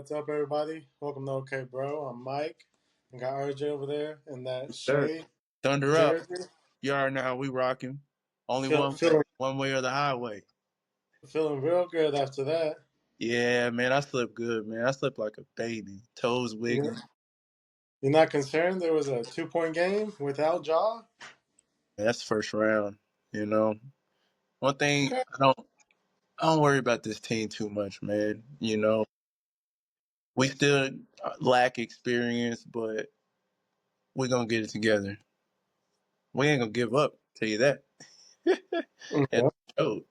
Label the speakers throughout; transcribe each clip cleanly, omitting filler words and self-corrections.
Speaker 1: what's up, everybody? Welcome to OkBro. I'm Mike. I got RJ over there and that
Speaker 2: Sir,
Speaker 1: Shay
Speaker 2: thunder up.
Speaker 1: jersey.
Speaker 2: You already know how we rocking. Only
Speaker 1: Feel,
Speaker 2: one way,
Speaker 1: feeling
Speaker 2: one way or the highway.
Speaker 1: feeling real good after that.
Speaker 2: Yeah, man, I slept good, man. I slept like a baby. Toes
Speaker 1: You,
Speaker 2: wiggling.
Speaker 1: you're not concerned there was a 2 point game without Jaw?
Speaker 2: That's first round. You know, one thing
Speaker 1: Okay.
Speaker 2: I don't worry about this team too much, man. We still lack experience, but we're gonna get it together. We ain't gonna give up. Tell you that. At
Speaker 1: Okay.
Speaker 2: the show.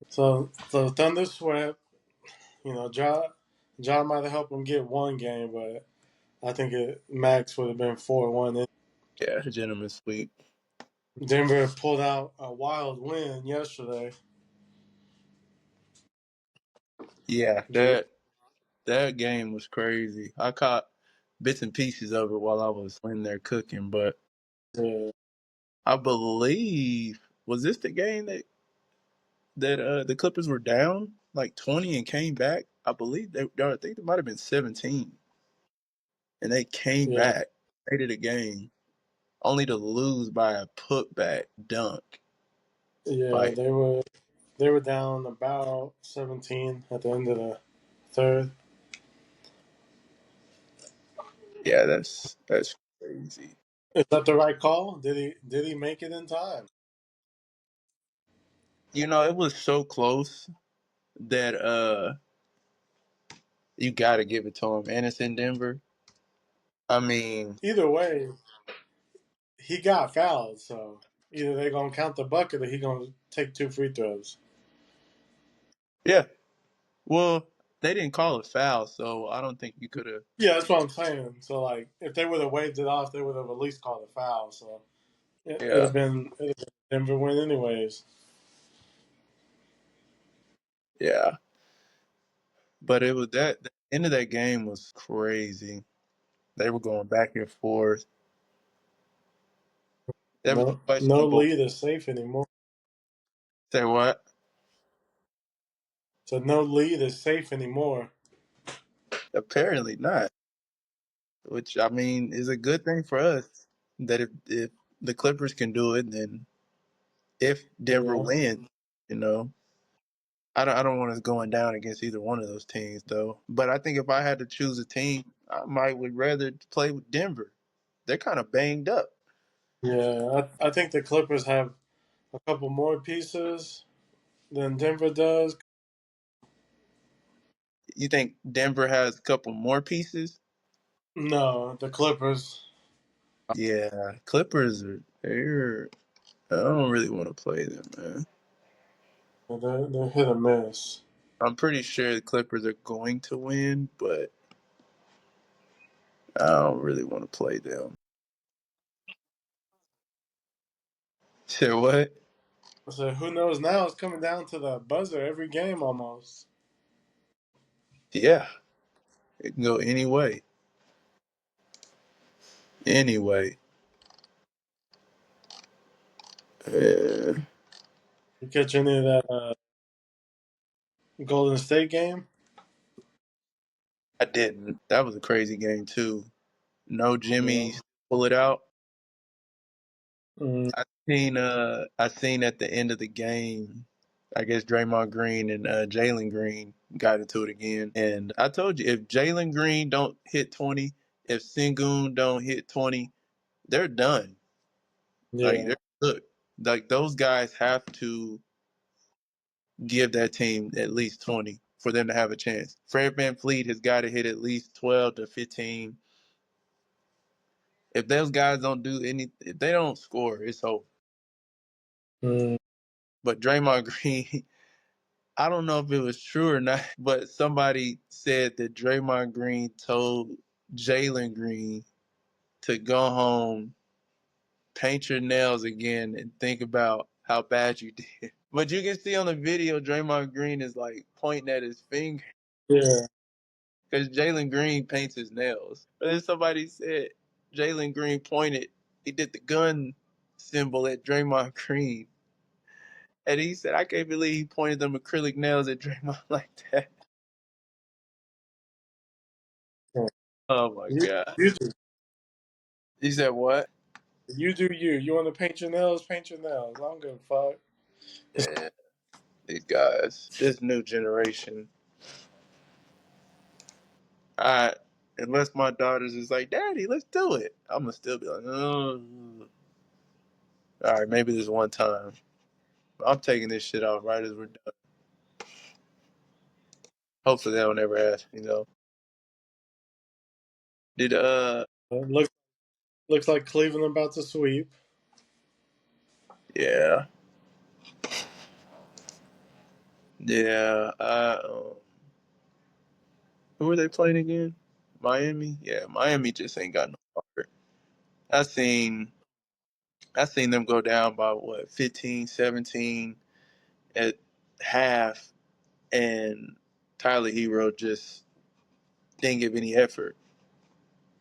Speaker 1: So Thunder swept. Jaw might have helped him get one game, but I think max would have been 4-1.
Speaker 2: Yeah, gentleman's sweep.
Speaker 1: Denver pulled out a wild win yesterday.
Speaker 2: Yeah,
Speaker 1: Did
Speaker 2: that game was crazy. I caught bits and pieces of it while I was in there cooking, but
Speaker 1: you,
Speaker 2: I believe was this the game that the Clippers were down like 20 and came back? I believe I think it might have been 17, and they came
Speaker 1: yeah,
Speaker 2: back, made it a game, only to lose by a putback dunk.
Speaker 1: yeah,
Speaker 2: Like,
Speaker 1: they were down about 17 at the end of the third.
Speaker 2: yeah, that's crazy.
Speaker 1: Is that the right call? Did he make it in time?
Speaker 2: It was so close that you got to give it to him, and it's in Denver. I mean,
Speaker 1: Either way, he got fouled, so either they're gonna count the bucket or he gonna take 2 free throws.
Speaker 2: yeah. Well, they didn't call a foul, so I don't think you could have.
Speaker 1: Yeah, that's what I'm saying. So like, if they would have waved it off, they would have at least called a foul. So it'd
Speaker 2: Yeah,
Speaker 1: have been Denver win anyways.
Speaker 2: yeah. But it was that the end of that game was crazy. They were going back and forth. That was
Speaker 1: No, no
Speaker 2: questionable.
Speaker 1: lead is safe anymore.
Speaker 2: Say what?
Speaker 1: So no lead is safe anymore.
Speaker 2: Apparently not. Which I mean is a good thing for us. That if the Clippers can do it, then if Denver
Speaker 1: Yeah,
Speaker 2: wins, you know, I don't want us going down against either one of those teams though. But I think if I had to choose a team, I might would rather play with Denver. They're kind of banged up.
Speaker 1: yeah. I think the Clippers have a couple more pieces than Denver does.
Speaker 2: You think Denver has a couple more pieces?
Speaker 1: No, the Clippers.
Speaker 2: Yeah, Clippers are they're. I don't really want to play them, man.
Speaker 1: They're hit or miss.
Speaker 2: I'm pretty sure the Clippers are going to win, but I don't really want to play them. Say what?
Speaker 1: So who knows now? It's coming down to the buzzer every game almost.
Speaker 2: Yeah, it can go any way. Anyway, uh,
Speaker 1: You catch any of that Golden State game?
Speaker 2: I didn't. That was a crazy game too. No Jimmy
Speaker 1: Yeah.
Speaker 2: pull it out.
Speaker 1: Mm,
Speaker 2: I seen at the end of the game, I guess Draymond Green and Jalen Green got into it again. And I told you, if Jalen Green don't hit 20, if Sengun don't hit 20, they're done. Like
Speaker 1: yeah.
Speaker 2: look, like those guys have to give that team at least 20 for them to have a chance. Fred VanVleet has got to hit at least 12 to 15. If those guys don't do if they don't score, it's over.
Speaker 1: Mm,
Speaker 2: But Draymond Green, I don't know if it was true or not, but somebody said that Draymond Green told Jalen Green to go home, paint your nails again, and think about how bad you did. But you can see on the video, Draymond Green is like pointing at his finger
Speaker 1: yeah.
Speaker 2: because Jalen Green paints his nails. But then somebody said Jalen Green pointed, he did the gun symbol at Draymond Green. And he said, I can't believe he pointed them acrylic nails at Draymond like that. Oh my
Speaker 1: You,
Speaker 2: god.
Speaker 1: you do.
Speaker 2: He said what?
Speaker 1: You do you. You want to paint your nails? Paint your nails. I don't give a fuck.
Speaker 2: Yeah, these guys, this new generation. I unless my daughters is like, Daddy, let's do it. I'm gonna still be like, oh. All right, maybe this one time. I'm taking this shit off right as we're done. Hopefully they don't ever ask. Did
Speaker 1: Looks like Cleveland about to sweep.
Speaker 2: yeah, yeah. Who are they playing again? Miami. Yeah, Miami just ain't got no heart. I seen I seen them go down by what 15, 17 at half, and Tyler Hero just didn't give any effort.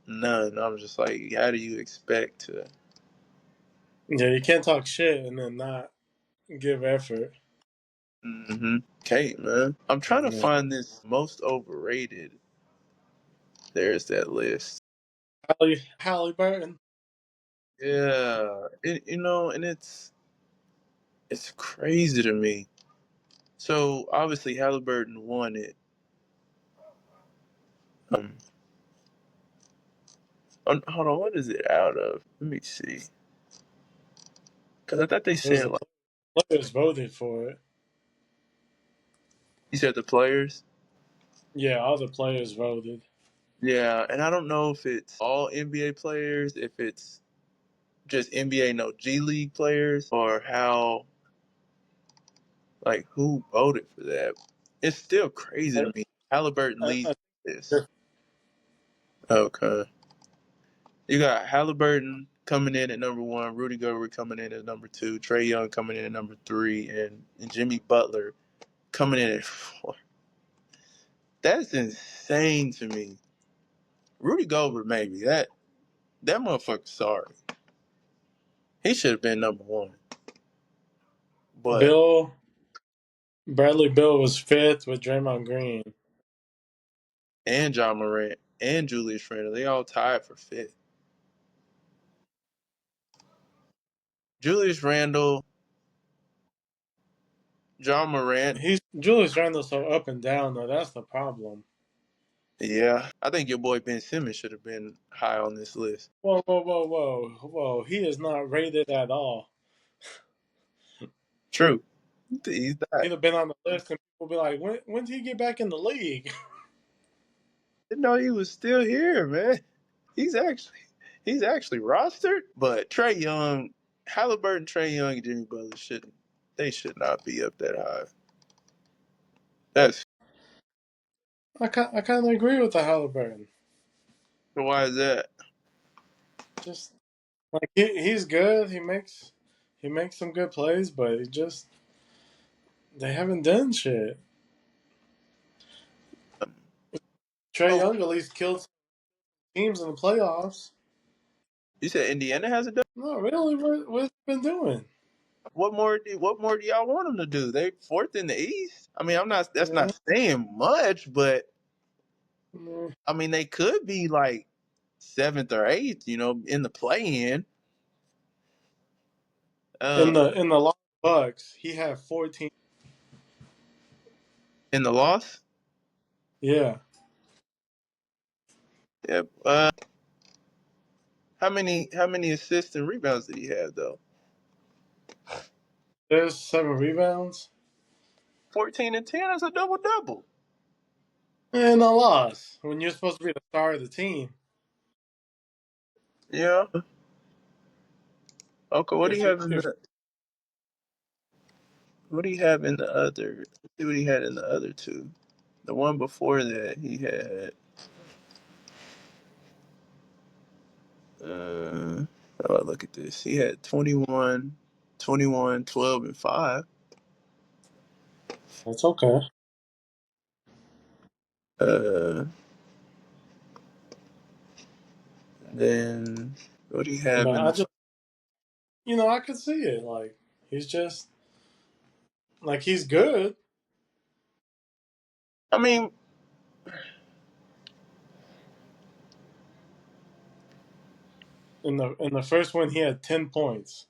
Speaker 2: None. I'm just like, how do you expect to?
Speaker 1: Yeah, you can't talk shit and then not give effort.
Speaker 2: Kate, man. I'm trying to
Speaker 1: Yeah.
Speaker 2: find this most overrated. There's that list.
Speaker 1: Halliburton.
Speaker 2: Yeah, and it's crazy to me. So obviously Halliburton won it. Um, hold on, what is it out of? Let me see. Because I thought they
Speaker 1: It was
Speaker 2: said
Speaker 1: the
Speaker 2: like
Speaker 1: players voted for it.
Speaker 2: you said the players.
Speaker 1: Yeah, all the players voted.
Speaker 2: Yeah, and I don't know if it's all NBA players, if it's just NBA no G League players, or how like who voted for that. It's still crazy
Speaker 1: I,
Speaker 2: to me. Halliburton
Speaker 1: I,
Speaker 2: leads
Speaker 1: I,
Speaker 2: this. Okay. You got Halliburton coming in at number one, Rudy Gobert coming in at number two, Trey Young coming in at number three, and Jimmy Butler coming in at four. That's insane to me. Rudy Gobert, maybe that motherfucker. Sorry, he should have been number one. But
Speaker 1: Bill Bradley Bill was fifth with Draymond Green.
Speaker 2: and John Morant and Julius Randle, they all tied for fifth. Julius Randle, John Morant.
Speaker 1: He's Julius Randle's so up and down though. That's the problem.
Speaker 2: Yeah, I think your boy Ben Simmons should have been high on this list.
Speaker 1: Whoa, whoa, whoa, whoa, whoa! He is not rated at all.
Speaker 2: True, he's not.
Speaker 1: He'd have been on the list, and people be like, "When did he get back in the league?"
Speaker 2: Didn't know he was still here, man. He's actually he's actually rostered, but Trey Young, Halliburton, Trey Young, and Jimmy Butler shouldn't. They should not be up that high. That's
Speaker 1: I kind of agree with the Halliburton.
Speaker 2: why is that?
Speaker 1: Just like he's good. He makes some good plays, but he just they haven't done shit. Trey
Speaker 2: Oh,
Speaker 1: Young at least killed some teams in the playoffs.
Speaker 2: you said Indiana hasn't done.
Speaker 1: No, really, what's he been doing?
Speaker 2: What more do y'all want them to do? They fourth in the East. I mean, I'm not. That's
Speaker 1: Mm,
Speaker 2: not saying much, but
Speaker 1: mm.
Speaker 2: I mean they could be like seventh or eighth. In the play-in.
Speaker 1: In
Speaker 2: Uh,
Speaker 1: the lost Bucks, he had 14.
Speaker 2: in the loss.
Speaker 1: Yeah,
Speaker 2: Yeah. How many assists and rebounds did he have though?
Speaker 1: there's 7 rebounds
Speaker 2: 14 and 10. That's a double double.
Speaker 1: and a loss when you're supposed to be the star of the team.
Speaker 2: Yeah. Okay. What do
Speaker 1: If
Speaker 2: you
Speaker 1: you
Speaker 2: have in
Speaker 1: if
Speaker 2: the What do you have in the other? Let's see what he had in the other two. The one before that, he had. Oh, look at this. He had 21, 21, 12, and 5.
Speaker 1: That's okay,
Speaker 2: Uh, then what do you have
Speaker 1: but
Speaker 2: in
Speaker 1: I
Speaker 2: the?
Speaker 1: just I could see it. Like he's just like he's good.
Speaker 2: I mean,
Speaker 1: In the first one, he had 10 points,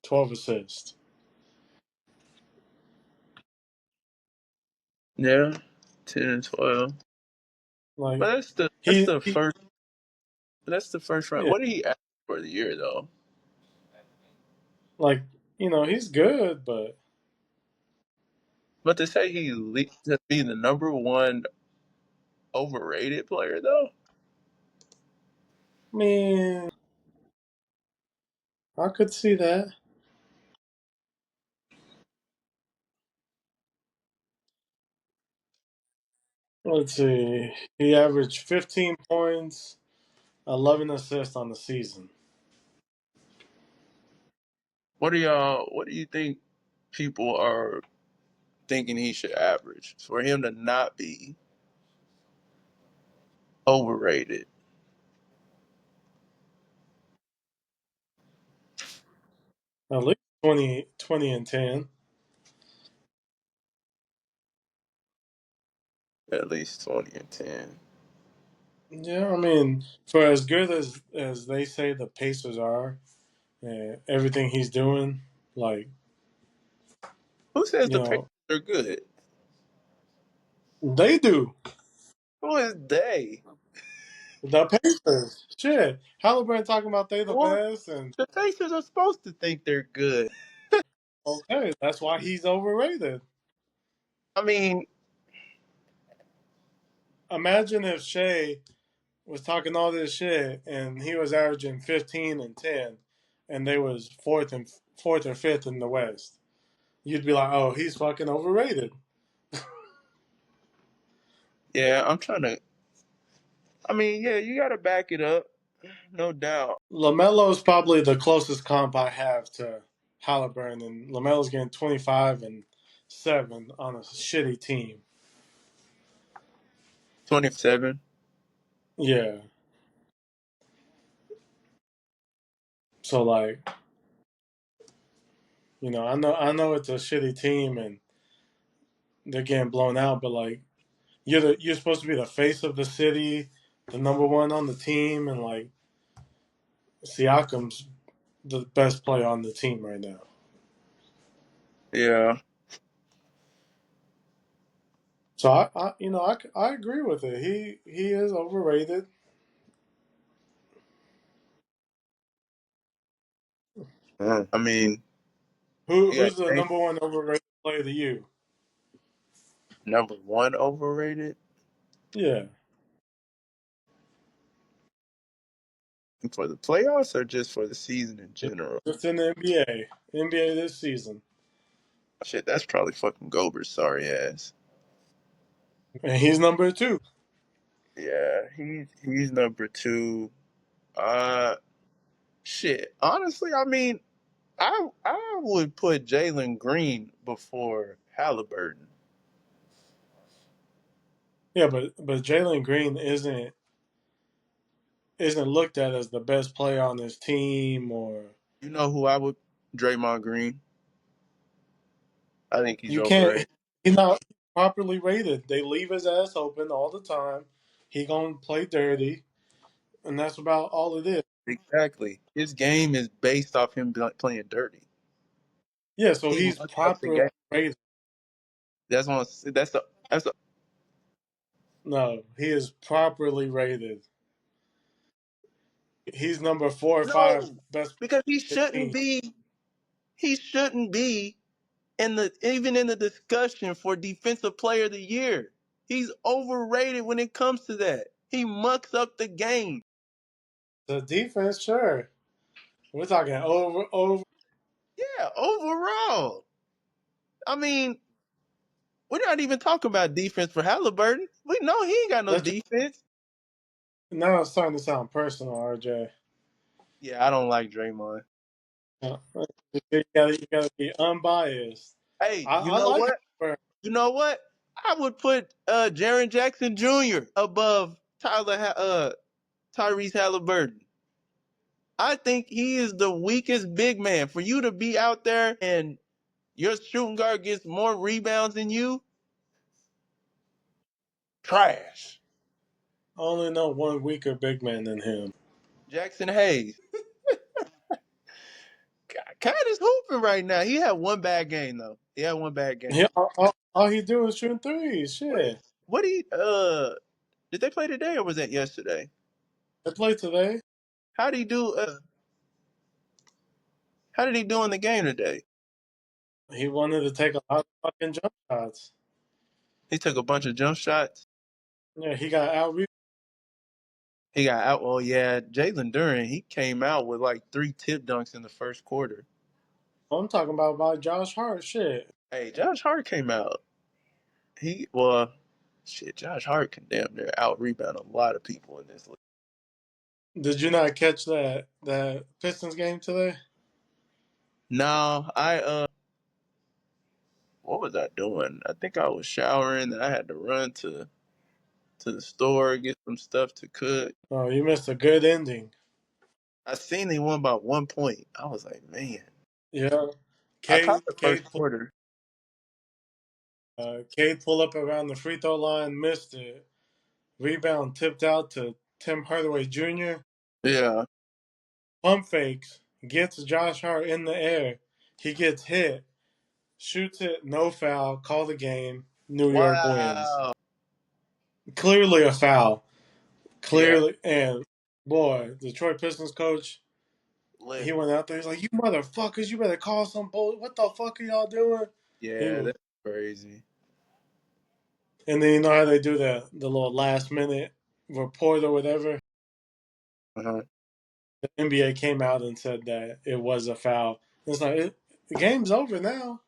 Speaker 1: 12 assists.
Speaker 2: Yeah, 10 and 12.
Speaker 1: Like
Speaker 2: But that's
Speaker 1: he,
Speaker 2: the
Speaker 1: he
Speaker 2: first round.
Speaker 1: yeah,
Speaker 2: What did he ask for the year though?
Speaker 1: like he's good, but
Speaker 2: But to say to be the number one overrated player though,
Speaker 1: I mean, I could see that. Let's see. He averaged 15 points, 11 assists on the season.
Speaker 2: what do you think people are thinking he should average for him to not be overrated?
Speaker 1: At least 20 and 10.
Speaker 2: At least 20 and 10.
Speaker 1: Yeah, I mean, for as good as they say the Pacers are, and everything he's doing, like
Speaker 2: Who says
Speaker 1: you
Speaker 2: the Pacers
Speaker 1: know,
Speaker 2: are good?
Speaker 1: they do.
Speaker 2: Who is they?
Speaker 1: The Pacers, shit. Halliburton talking about they the
Speaker 2: Well,
Speaker 1: best, and
Speaker 2: the Pacers are supposed to think they're good.
Speaker 1: okay, that's why he's overrated.
Speaker 2: I mean,
Speaker 1: Imagine if Shea was talking all this shit and he was averaging 15 and 10, and they was fourth or fifth in the West. You'd be like, oh, he's fucking overrated.
Speaker 2: yeah, I'm trying to. I mean, yeah, you got to back it up, no doubt.
Speaker 1: LaMelo's probably the closest comp I have to Halliburton, and LaMelo's getting 25 and 7 on a shitty team.
Speaker 2: 27.
Speaker 1: Yeah. So like, I know it's a shitty team and they're getting blown out, but like you're supposed to be the face of the city, the number one on the team, and like Siakam's the best player on the team right now.
Speaker 2: Yeah.
Speaker 1: So I agree with it. He is overrated.
Speaker 2: I mean, you got
Speaker 1: Who's the
Speaker 2: Dame,
Speaker 1: number one overrated player to you?
Speaker 2: number one overrated
Speaker 1: Yeah,
Speaker 2: for the playoffs or just for the season in general?
Speaker 1: just in the NBA this season,
Speaker 2: Shit, that's probably fucking Gobert's sorry ass.
Speaker 1: and he's number two.
Speaker 2: Yeah, he's number two. Uh, shit. Honestly, I mean, I would put Jalen Green before Halliburton.
Speaker 1: Yeah, but Jalen Green isn't looked at as the best player on this team, or
Speaker 2: You know who I would? Draymond Green. I think he's
Speaker 1: you can't.
Speaker 2: overrated.
Speaker 1: He's not properly rated. They leave his ass open all the time. He gonna play dirty, and that's about all it is.
Speaker 2: Exactly. His game is based off him playing dirty.
Speaker 1: Yeah, so
Speaker 2: He
Speaker 1: he's
Speaker 2: mucks up the
Speaker 1: properly
Speaker 2: game.
Speaker 1: rated.
Speaker 2: That's one. That's the.
Speaker 1: No, he is properly rated. He's number 4 or 5
Speaker 2: No,
Speaker 1: best
Speaker 2: because he
Speaker 1: player on the
Speaker 2: shouldn't
Speaker 1: team.
Speaker 2: be. He shouldn't be in the even in the discussion for defensive player of the year. He's overrated when it comes to that. He mucks up the game.
Speaker 1: The defense, sure. We're talking over.
Speaker 2: Yeah, overall. I mean, we're not even talking about defense for Halliburton. We know he ain't got no
Speaker 1: That's
Speaker 2: defense.
Speaker 1: now it's starting to sound personal, RJ.
Speaker 2: Yeah, I don't like Draymond.
Speaker 1: Uh, you gotta be unbiased.
Speaker 2: Hey, you
Speaker 1: I
Speaker 2: know
Speaker 1: like
Speaker 2: what?
Speaker 1: Halliburton.
Speaker 2: You know what? I would put Jaren Jackson Jr. above Tyrese Halliburton. I think he is the weakest big man. For you to be out there and your shooting guard gets more rebounds than you, trash.
Speaker 1: I only know one weaker big man than him.
Speaker 2: Jackson Hayes. Cat is hooping right now. He had one bad game though. He had one bad game.
Speaker 1: All he do is shooting threes.
Speaker 2: What he
Speaker 1: Shit.
Speaker 2: what he did they play today or was that yesterday?
Speaker 1: They played today.
Speaker 2: How did he do how did he do in the game today?
Speaker 1: He wanted to take a lot of fucking jump shots.
Speaker 2: He took a bunch of jump shots.
Speaker 1: Yeah, he got out.
Speaker 2: He got out. Oh yeah, Jalen Duren. He came out with like 3 tip dunks in the first quarter.
Speaker 1: I'm talking about by Josh Hart. Shit.
Speaker 2: Hey, Josh Hart came out. Well, shit. Josh Hart can damn near out rebound a lot of people in this league.
Speaker 1: Did you not catch that Pistons game today?
Speaker 2: No, what was I doing? I think I was showering and I had to run to the store get some stuff to cook.
Speaker 1: Oh, you missed a good ending.
Speaker 2: I seen they won by 1 point. I was like, man.
Speaker 1: Yeah.
Speaker 2: I caught
Speaker 1: Cade
Speaker 2: the first
Speaker 1: Cade
Speaker 2: quarter.
Speaker 1: Cade pulled up around the free throw line, missed it. Rebound tipped out to Tim Hardaway Jr.
Speaker 2: Yeah.
Speaker 1: Pump fakes, gets Josh Hart in the air. He gets hit, shoots it, no foul, call the game. New York wins.
Speaker 2: Wow.
Speaker 1: Clearly a foul.
Speaker 2: Yeah.
Speaker 1: Clearly. And boy, Detroit Pistons coach, he
Speaker 2: Livid.
Speaker 1: went out there. He's like, "You motherfuckers, you better call some bull. What the fuck are y'all doing?" He
Speaker 2: Yeah,
Speaker 1: was,
Speaker 2: that's crazy.
Speaker 1: and then you know how they do the little last minute report or whatever.
Speaker 2: Uh-huh.
Speaker 1: The NBA came out and said that it was a foul. It's like the game's over now.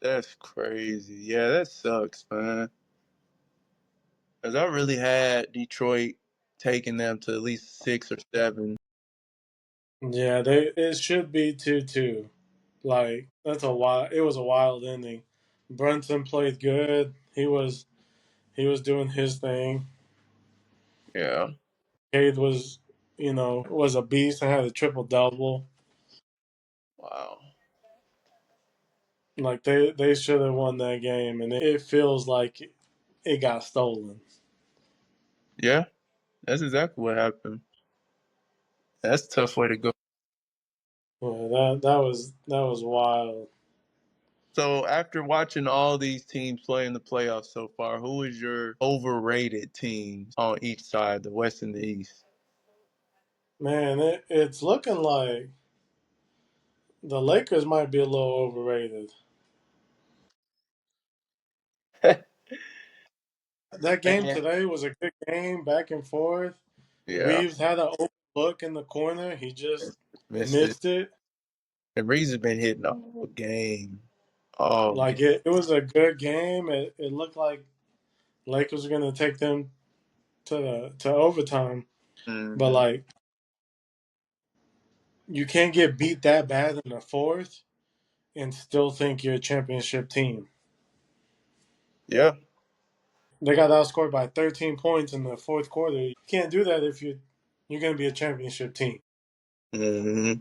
Speaker 2: That's crazy. Yeah, that sucks, man. Because I really had Detroit taking them to at least 6 or 7.
Speaker 1: Yeah, they it should be 2-2. Like that's a wild. It was a wild ending. Brunson played good. He was doing his thing.
Speaker 2: Yeah.
Speaker 1: Cade was a beast and had a triple double.
Speaker 2: Wow.
Speaker 1: Like they should have won that game, and it feels like it got stolen.
Speaker 2: Yeah, that's exactly what happened. That's a tough way to go.
Speaker 1: Yeah, that was wild.
Speaker 2: So after watching all these teams play in the playoffs so far, who is your overrated teams on each side, the West and the East?
Speaker 1: Man, it's looking like the Lakers might be a little overrated. That game
Speaker 2: Man.
Speaker 1: today was a good game, back and forth.
Speaker 2: Yeah,
Speaker 1: Reeves had an open look in the corner. He just
Speaker 2: missed it.
Speaker 1: missed it.
Speaker 2: And Reeves has been hitting all game. All game.
Speaker 1: Like it was a good game. It looked like Lakers were gonna take them to overtime. But
Speaker 2: Hmm.
Speaker 1: like you can't get beat that bad in the fourth and still think you're a championship team.
Speaker 2: Yeah.
Speaker 1: They got outscored by 13 points in the fourth quarter. You can't do that if you're gonna be a championship team.
Speaker 2: Hmm.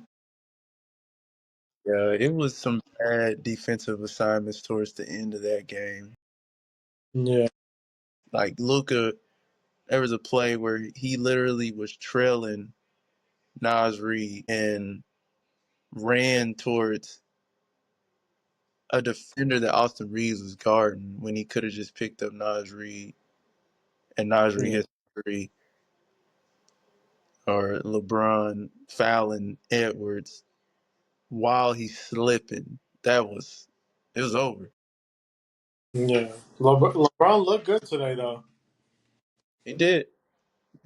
Speaker 2: Yeah, it was some bad defensive assignments towards the end of that game.
Speaker 1: Yeah.
Speaker 2: Like Luca, there was a play where he literally was trailing Nas Reed and ran towards a defender that Austin Reeves was guarding when he could have just picked up Nas Reed and Nas Reed
Speaker 1: Yeah.
Speaker 2: hit 3, or LeBron fouling Edwards while he's slipping. It was over.
Speaker 1: Yeah. LeBron looked good today though.
Speaker 2: He did.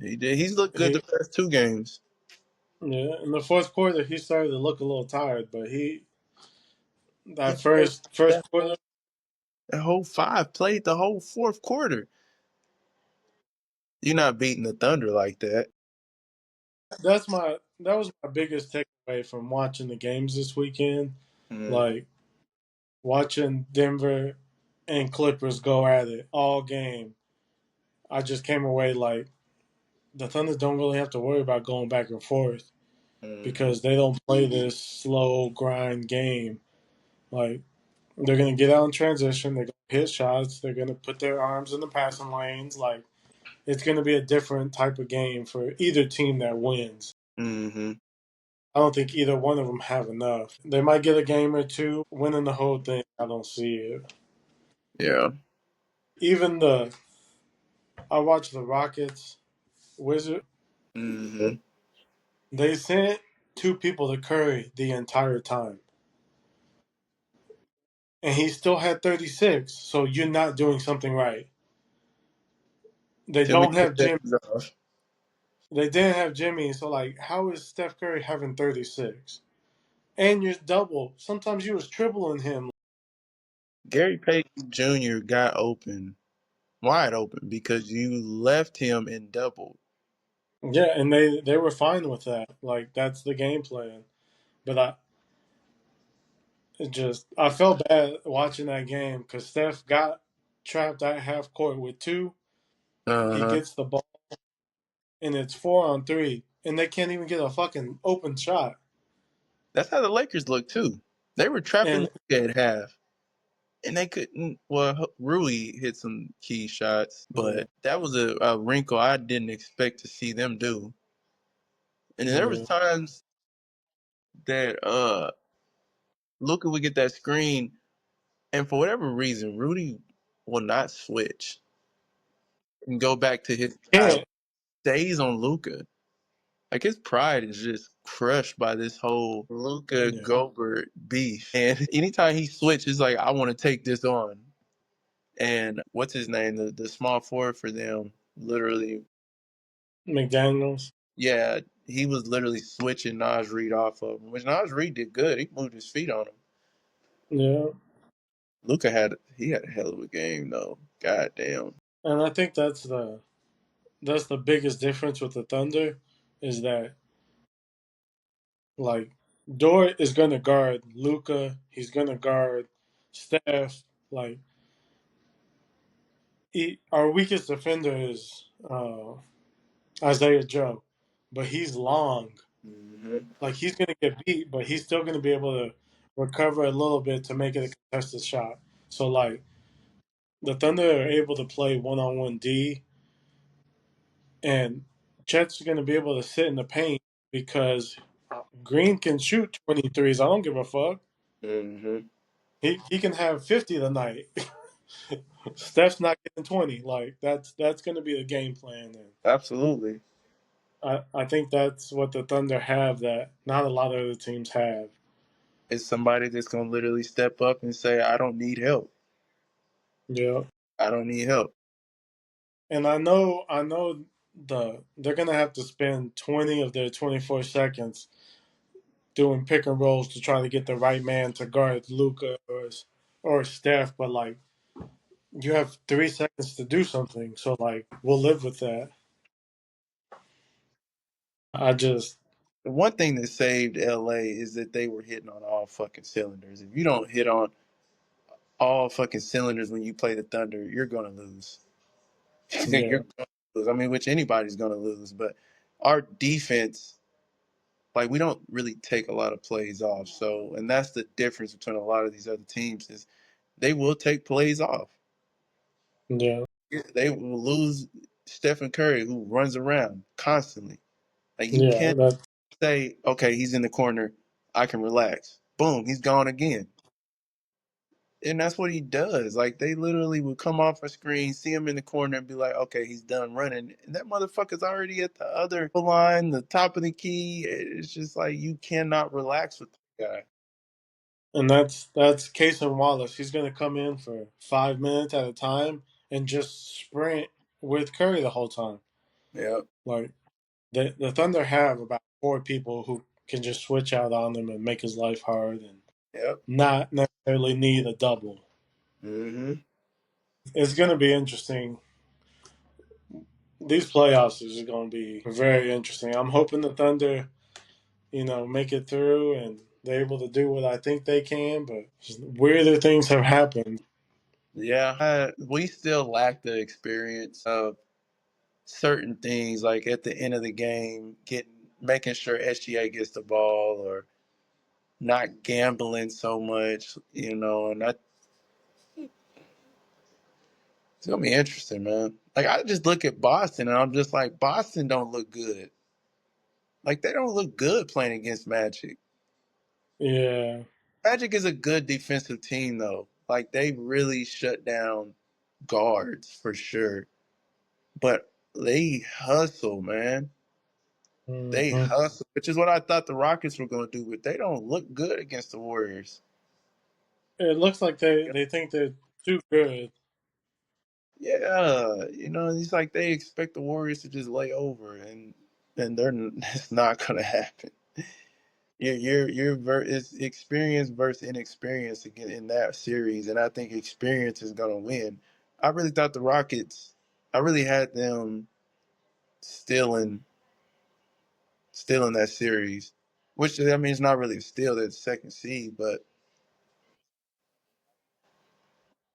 Speaker 2: He did. He's looked good the
Speaker 1: He
Speaker 2: past 2 games.
Speaker 1: Yeah, in the fourth quarter he started to look a little tired, but
Speaker 2: He
Speaker 1: that
Speaker 2: played
Speaker 1: first quarter.
Speaker 2: that whole 5, played the whole fourth quarter. You're not beating the Thunder like that.
Speaker 1: That was my biggest takeaway from watching the games this weekend.
Speaker 2: Mm,
Speaker 1: Like watching Denver and Clippers go at it all game. I just came away like the Thunder don't really have to worry about going back and forth
Speaker 2: mm,
Speaker 1: because they don't play this slow grind game. Like they're gonna get out in transition, they're gonna hit shots, they're gonna put their arms in the passing lanes. Like it's gonna be a different type of game for either team that wins.
Speaker 2: mm-hmm.
Speaker 1: I don't think either one of them have enough. They might get a game or two, winning the whole thing. I don't see it.
Speaker 2: Yeah.
Speaker 1: Even I watched the Rockets Wizard.
Speaker 2: Hmm.
Speaker 1: They sent two people to Curry the entire time, and he still had 36. So you're not doing something right. They
Speaker 2: Tell me
Speaker 1: don't
Speaker 2: your
Speaker 1: have Jimmy.
Speaker 2: days off.
Speaker 1: They didn't have Jimmy. So like, how is Steph Curry having 36? And you're double. Sometimes you was tripling him.
Speaker 2: Gary Payton Jr. got open, wide open, because you left him in double.
Speaker 1: Yeah, and they were fine with that. Like that's the game plan. But I felt bad watching that game because Steph got trapped at half court with two.
Speaker 2: Uh
Speaker 1: He
Speaker 2: huh.
Speaker 1: gets the ball and it's 4-on-3, and they can't even get a fucking open shot.
Speaker 2: That's how the Lakers look too. They were trapping
Speaker 1: And
Speaker 2: Luka at half, and they couldn't. Well, Rui hit some key shots,
Speaker 1: yeah,
Speaker 2: but that was a wrinkle I didn't expect to see them do. And then there was
Speaker 1: yeah,
Speaker 2: times that Luka would get that screen, and for whatever reason, Rudy will not switch and go back to his style.
Speaker 1: can't.
Speaker 2: Stays on Luka. Like his pride is just crushed by this whole Luka
Speaker 1: Yeah,
Speaker 2: Gobert beef. And anytime he switches, like I want to take this on. And what's his name? The small forward for them, literally,
Speaker 1: McDaniels.
Speaker 2: yeah, he was literally switching Naj Reid off of him, which Naj Reid did good. He moved his feet on him.
Speaker 1: Yeah,
Speaker 2: Luca had a hell of a game though. God damn.
Speaker 1: and I think that's the biggest difference with the Thunder is that like Dort is gonna guard Luca. He's gonna guard Steph. Like our weakest defender is Isaiah Joe, but he's long.
Speaker 2: Hmm.
Speaker 1: Like he's gonna get beat, but he's still gonna be able to recover a little bit to make it a contested shot. So like the Thunder are able to play 1-on-1 D, and Chet's gonna be able to sit in the paint because Green can shoot 23s. I don't give a fuck.
Speaker 2: Hmm.
Speaker 1: He can have 50 tonight. Steph's not getting 20. Like that's gonna be the game plan, and
Speaker 2: Absolutely.
Speaker 1: I think that's what the Thunder have that not a lot of other teams have.
Speaker 2: It's somebody that's gonna literally step up and say, I don't need help.
Speaker 1: Yeah.
Speaker 2: I don't need help.
Speaker 1: And I know they're gonna have to spend 20 of their 24 seconds doing pick and rolls to try to get the right man to guard Luca or Steph, but like you have 3 seconds to do something, so like we'll live with that. I just
Speaker 2: The one thing that saved LA is that they were hitting on all fucking cylinders. If you don't hit on all fucking cylinders when you play the Thunder, you're gonna lose.
Speaker 1: yeah,
Speaker 2: You're gonna lose. I mean, which anybody's gonna lose, but our defense, like we don't really take a lot of plays off. So, and that's the difference between a lot of these other teams is they will take plays off.
Speaker 1: yeah,
Speaker 2: They will lose Stephen Curry, who runs around constantly. Like you
Speaker 1: yeah.
Speaker 2: can't
Speaker 1: That
Speaker 2: say, okay, he's in the corner, I can relax. Boom, he's gone again. And that's what he does. Like they literally would come off a screen, see him in the corner, and be like, "Okay, he's done running." And that motherfucker's already at the other line, the top of the key. It's just like you cannot relax with the guy.
Speaker 1: and that's Cason Wallace. He's gonna come in for 5 minutes at a time and just sprint with Curry the whole time.
Speaker 2: Yep,
Speaker 1: Like the Thunder have about four people who can just switch out on him and make his life hard and
Speaker 2: yep.
Speaker 1: not necessarily need a double.
Speaker 2: Hmm.
Speaker 1: It's going to be interesting. These playoffs is going to be very interesting. I'm hoping the Thunder, make it through and they're able to do what I think they can, but weirder things have happened.
Speaker 2: Yeah, we still lack the experience of certain things, like at the end of the game, making sure SGA gets the ball or not gambling so much, and that it's gonna be interesting, man. Like I just look at Boston and I'm just like, Boston don't look good. Like they don't look good playing against Magic.
Speaker 1: Yeah.
Speaker 2: Magic is a good defensive team though. Like they really shut down guards for sure. But they hustle, man. They
Speaker 1: Hmm.
Speaker 2: hustle, which is what I thought the Rockets were going to do, but they don't look good against the Warriors.
Speaker 1: It looks like they think they're too good.
Speaker 2: Yeah, it's like they expect the Warriors to just lay over, and they're it's not going to happen. It's experience versus inexperience again in that series, and I think experience is going to win. I really thought the Rockets. I really had them stealing stealing that series, which I mean, it's not really a steal. That's second seed, but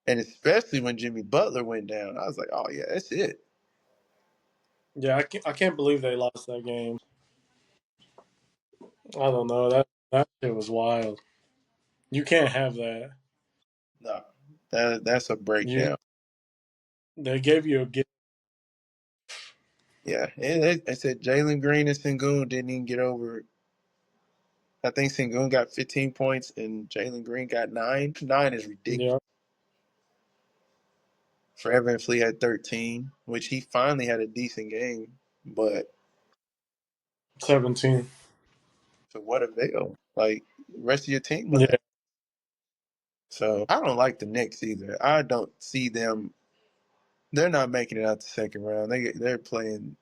Speaker 2: and especially when Jimmy Butler went down, I was like, oh yeah, that's it.
Speaker 1: Yeah, I can't believe they lost that game. I don't know. That shit was wild. You can't have that.
Speaker 2: No, that's a
Speaker 1: You
Speaker 2: breakdown.
Speaker 1: They gave you a gift.
Speaker 2: Yeah, and I said Jalen Green and Sengun didn't even get over. I think Sengun got 15 points and Jalen Green got 9. 9 is ridiculous.
Speaker 1: Yeah,
Speaker 2: For Evan Fleet had 13, which he finally had a decent game, but
Speaker 1: 17.
Speaker 2: to what avail? Like the rest of your team wasn't.
Speaker 1: Yeah,
Speaker 2: So I don't like the Knicks either. I don't see them. They're not making it out the second round. They're playing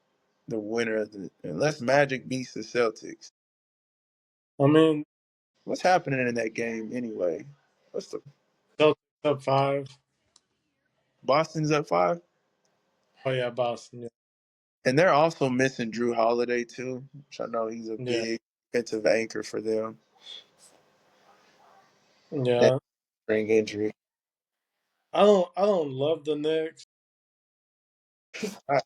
Speaker 2: the winner of the unless Magic beats the Celtics.
Speaker 1: I mean,
Speaker 2: What's happening in that game anyway? What's the
Speaker 1: Celtics up 5.
Speaker 2: Boston's up 5?
Speaker 1: Oh yeah, Boston. Yeah,
Speaker 2: And they're also missing Drew Holiday too, which I know he's a
Speaker 1: yeah,
Speaker 2: big defensive anchor for them. That
Speaker 1: yeah.
Speaker 2: ring injury.
Speaker 1: I don't love the Knicks.
Speaker 2: I,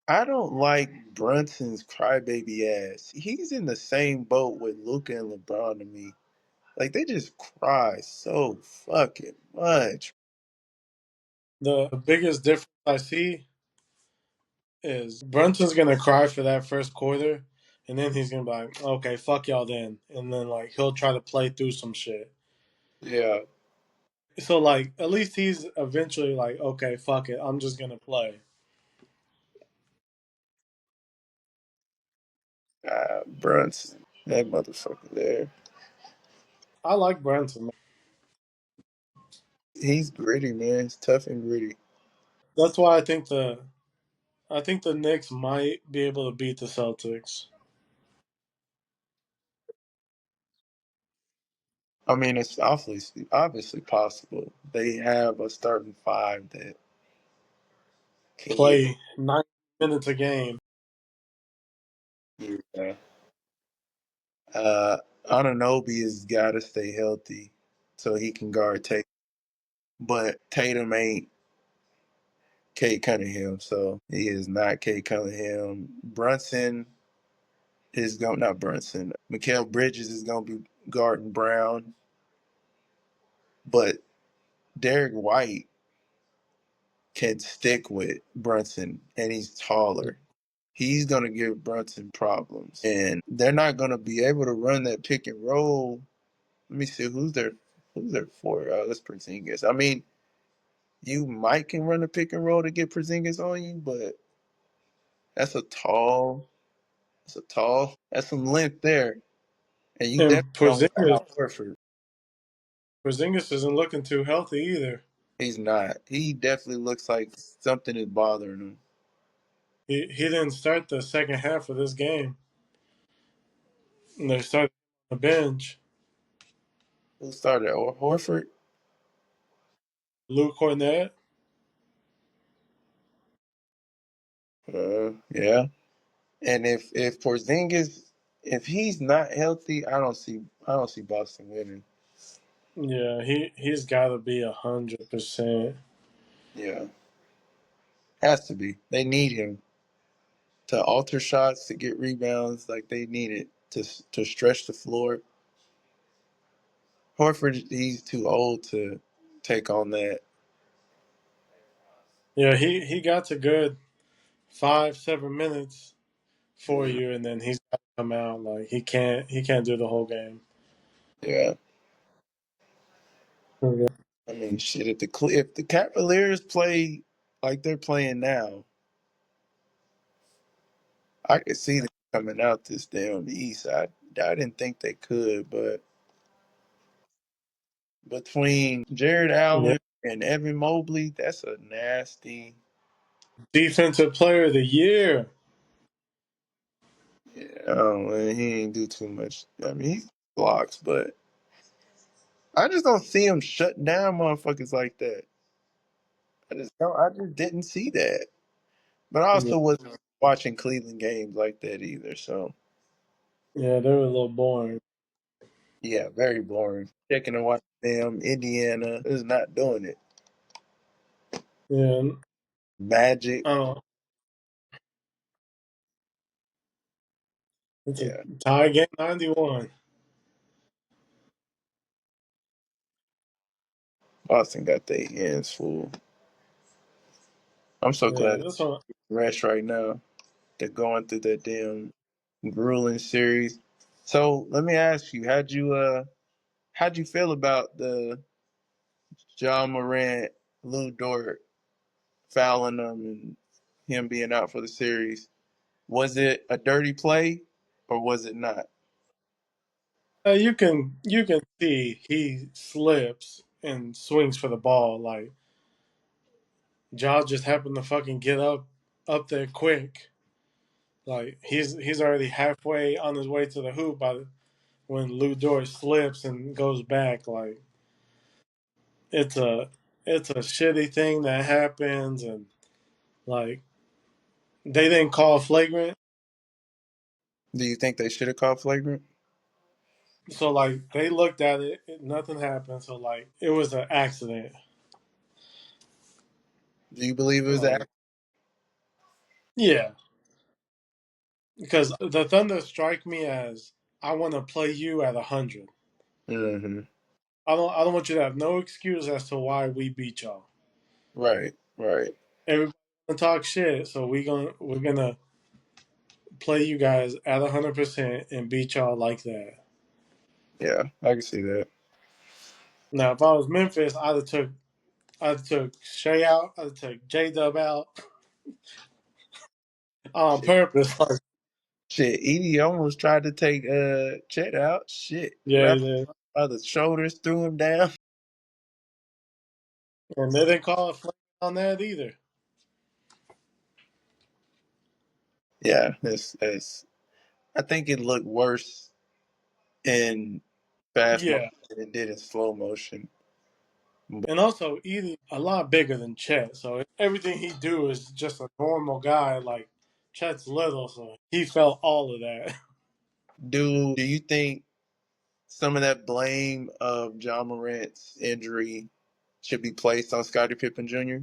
Speaker 2: I don't like Brunson's crybaby ass. He's in the same boat with Luka and LeBron to me. Like they just cry so fucking much.
Speaker 1: The biggest difference I see is Brunson's gonna cry for that first quarter, and then he's gonna be like, "Okay, fuck y'all then," and then like he'll try to play through some shit.
Speaker 2: Yeah,
Speaker 1: So like at least he's eventually like, "Okay, fuck it, I'm just gonna play."
Speaker 2: Brunson, that motherfucker there.
Speaker 1: I like Brunson.
Speaker 2: He's gritty, man. He's tough and gritty.
Speaker 1: That's why I think the Knicks might be able to beat the Celtics.
Speaker 2: I mean, it's obviously possible. They have a starting five that can get.
Speaker 1: Play 90 minutes a game.
Speaker 2: Yeah. Uh, Anunoby has got to stay healthy so he can guard Tatum. But Tatum ain't Kate Cunningham, so he is not Kate Cunningham. Brunson is going not Brunson. Mikal Bridges is going to be guarding Brown, but Derek White can stick with Brunson, and he's taller. He's going to give Brunson problems, and they're not going to be able to run that pick and roll. Let me see who's their four. Let's Porzingis. I mean, you might can run a pick and roll to get Porzingis on you, but that's a tall. That's some length there, and you
Speaker 1: And
Speaker 2: definitely don't want
Speaker 1: Porzingis,
Speaker 2: Al Horford.
Speaker 1: Porzingis isn't looking too healthy either.
Speaker 2: He's not. He definitely looks like something is bothering him.
Speaker 1: He didn't start the second half of this game. And they started on the bench.
Speaker 2: Who started? Or Horford?
Speaker 1: Luke Cornett.
Speaker 2: Yeah. And if Porzingis, if he's not healthy, I don't see Boston winning.
Speaker 1: Yeah, he's got to be 100%.
Speaker 2: Yeah, has to be. They need him to alter shots, to get rebounds. Like they need it to stretch the floor. Horford, he's too old to take on that.
Speaker 1: Yeah, he got to good 5, 7 minutes for
Speaker 2: Mm,
Speaker 1: you, and then he's got to come out. Like he can't do the whole game.
Speaker 2: yeah.
Speaker 1: Okay.
Speaker 2: I mean, shit. If the Cavaliers play like they're playing now, I could see them coming out this day on the East. I didn't think they could, but between Jared
Speaker 1: Yeah.
Speaker 2: Allen and Evan Mobley, that's a nasty.
Speaker 1: Defensive Player of the Year.
Speaker 2: Yeah, oh, man, he ain't do too much. I mean, he blocks, but I just don't see him shutting down motherfuckers like that. I just don't. I just didn't see that. But I
Speaker 1: Yeah,
Speaker 2: also wasn't watching Cleveland games like that either. So
Speaker 1: yeah, they were a little boring.
Speaker 2: yeah, very boring. Checking and watching them. Indiana is not doing it.
Speaker 1: Yeah,
Speaker 2: Magic,
Speaker 1: oh, it's a
Speaker 2: yeah.
Speaker 1: tie game, 91.
Speaker 2: Boston got their hands full. I'm so
Speaker 1: Yeah,
Speaker 2: glad
Speaker 1: this one.
Speaker 2: it's rest right now. They're going through that damn grueling series. So let me ask you, how'd you feel about the John Morant, Lou Dort fouling them and him being out for the series? Was it a dirty play or was it not?
Speaker 1: You can see he slips and swings for the ball. Like Jaw just happened to fucking get up there quick. Like he's already halfway on his way to the hoop when Lou Dort slips and goes back. Like it's a it's a shitty thing that happens, and like they didn't call flagrant.
Speaker 2: Do you think they should have called flagrant?
Speaker 1: So like they looked at nothing happened. So like it was an accident.
Speaker 2: Do you believe it was
Speaker 1: Like
Speaker 2: that?
Speaker 1: yeah, because the Thunder strike me as I want to play you at 100.
Speaker 2: Mm-hmm.
Speaker 1: I don't want you to have no excuse as to why we beat y'all.
Speaker 2: Right, right.
Speaker 1: Everybody gonna talk shit, so we're gonna play you guys at 100% and beat y'all like that.
Speaker 2: Yeah, I can see that.
Speaker 1: Now, if I was Memphis, I'd have took Shea out, I'd have took J Dub out on
Speaker 2: Shit,
Speaker 1: purpose. Like,
Speaker 2: shit. Edie almost tried to take Chet out. Shit,
Speaker 1: yeah,
Speaker 2: wrapped
Speaker 1: yeah.
Speaker 2: by the shoulders, threw him down.
Speaker 1: And they didn't call a flag on that either.
Speaker 2: Yeah, that's. I think it looked worse in fast motion
Speaker 1: Yeah,
Speaker 2: than it did in slow motion. But
Speaker 1: and also Edie a lot bigger than Chet, so everything he do is just a normal guy. Like Chet's little, so he felt all of that.
Speaker 2: do you think some of that blame of John Morant's injury should be placed on Scottie Pippen Jr.?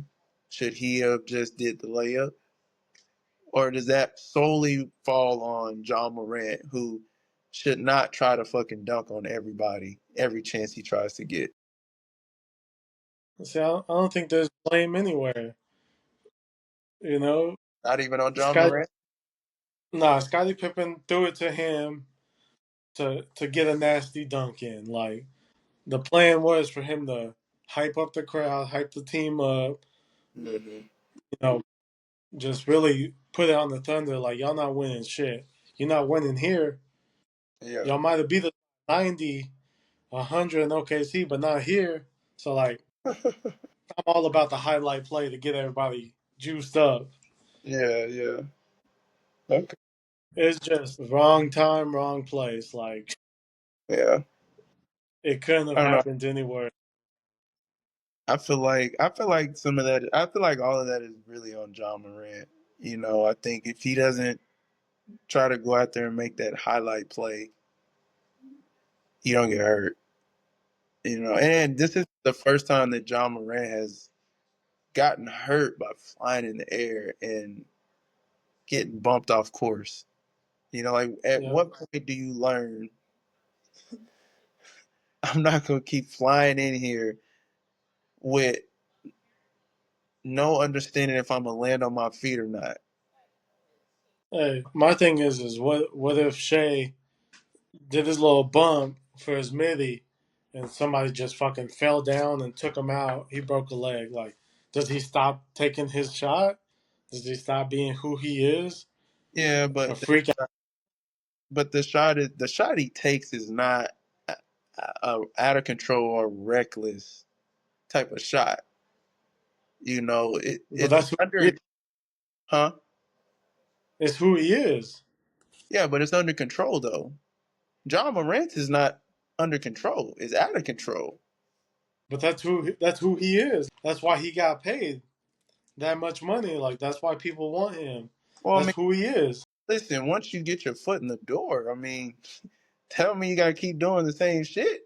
Speaker 2: Should he have just did the layup? Or does that solely fall on John Morant, who should not try to fucking dunk on everybody every chance he tries to get?
Speaker 1: See, I don't think there's blame anywhere. You know,
Speaker 2: Not even on John
Speaker 1: Scott.
Speaker 2: Morant?
Speaker 1: Nah, Scottie Pippen threw it to him to get a nasty dunk in. Like the plan was for him to hype up the crowd, hype the team up.
Speaker 2: Mm-hmm.
Speaker 1: You know, just really put it on the Thunder. Like y'all not winning shit. You're not winning here.
Speaker 2: Yeah.
Speaker 1: Y'all might have beat the 90, 100 in OKC, but not here. So like, I'm all about the highlight play to get everybody juiced up.
Speaker 2: Yeah, yeah. Okay.
Speaker 1: It's just wrong time, wrong place. Like
Speaker 2: Yeah.
Speaker 1: it couldn't have
Speaker 2: I don't know.
Speaker 1: happened anywhere.
Speaker 2: I feel like some of that I feel like all of that is really on John Morant. I think if he doesn't try to go out there and make that highlight play, he don't get hurt. And this is the first time that John Morant has gotten hurt by flying in the air and getting bumped off course. Like at
Speaker 1: Yep.
Speaker 2: what point do you learn I'm not gonna keep flying in here with no understanding if I'm gonna land on my feet or not?
Speaker 1: Hey, my thing is what if Shea did his little bump for his midi, and somebody just fucking fell down and took him out? He broke a leg. Like, does he stop taking his shot? Does he stop being who he is?
Speaker 2: Yeah,
Speaker 1: A freak?
Speaker 2: but the shot he takes is not out of control or reckless type of shot. You know,
Speaker 1: But
Speaker 2: it's
Speaker 1: that's who he is.
Speaker 2: under, huh?
Speaker 1: It's who he is.
Speaker 2: Yeah, but it's under control though. John Morant is not under control. It's out of control.
Speaker 1: But that's who he is. That's why he got paid that much money. Like that's why people want him.
Speaker 2: Well, I
Speaker 1: That's
Speaker 2: mean,
Speaker 1: who he is.
Speaker 2: listen, once you get your foot in the door, I mean, tell me you gotta keep doing the same shit.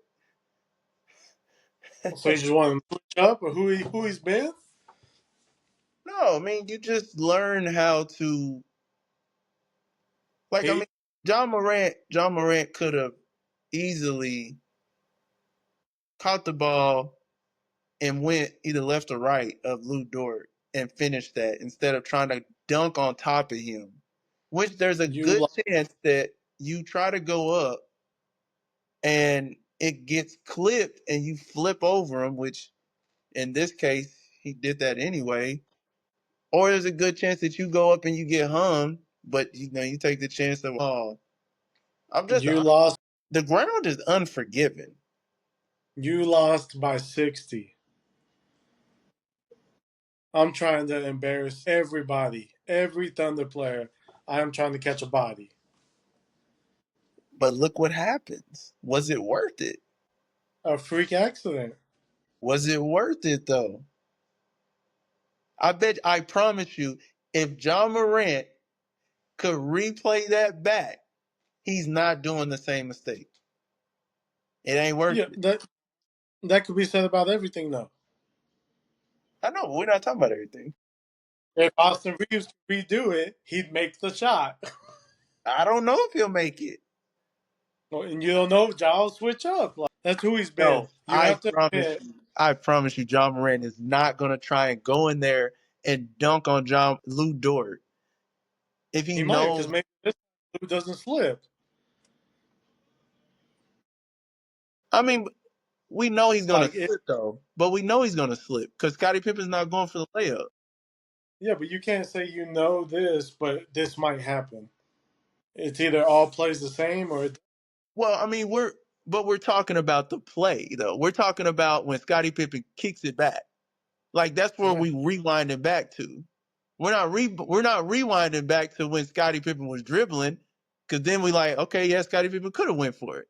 Speaker 1: So you just want him to switch up, or who he's been?
Speaker 2: No, I mean, you just learn how to, like, I
Speaker 1: He
Speaker 2: mean, John Morant could have easily caught the ball and went either left or right of Lou Dort and finished that instead of trying to dunk on top of him. Which there's a
Speaker 1: you
Speaker 2: good
Speaker 1: lo-
Speaker 2: chance that you try to go up and it gets clipped and you flip over him, which in this case he did that anyway. Or there's a good chance that you go up and you get hung, but you know you take the chance of oh, I'm just
Speaker 1: you lost.
Speaker 2: the ground is unforgiving.
Speaker 1: You lost by 60. I'm trying to embarrass everybody, every Thunder player. I am trying to catch a body.
Speaker 2: But look what happens. Was it worth it?
Speaker 1: A freak accident.
Speaker 2: Was it worth it though? I promise you, if John Morant could replay that back, he's not doing the same mistake. It ain't worth
Speaker 1: Yeah,
Speaker 2: it.
Speaker 1: that could be said about everything though.
Speaker 2: I know, but we're not talking about everything.
Speaker 1: If Austin Reeves could redo it, he'd make the shot.
Speaker 2: I don't know if he'll make it.
Speaker 1: And you don't know if Giles switch up. Like that's who he's been.
Speaker 2: No,
Speaker 1: You have to admit
Speaker 2: I promise you, John Morant is not gonna try and go in there and dunk on John Lou Dort if he
Speaker 1: he might because
Speaker 2: knows.
Speaker 1: maybe this dude doesn't slip.
Speaker 2: I mean, we know he's gonna
Speaker 1: Like it,
Speaker 2: slip though, but we know he's gonna slip because Scottie Pippen's not going for the layup.
Speaker 1: yeah, but you can't say you know this, but this might happen. It's either all plays the same or
Speaker 2: Well, I mean, we're talking about the play though. We're talking about when Scottie Pippen kicks it back. Like that's where
Speaker 1: yeah,
Speaker 2: we rewind it back to. We're not rewinding back to when Scottie Pippen was dribbling, because then we like, okay, yeah, Scottie Pippen could have went for it.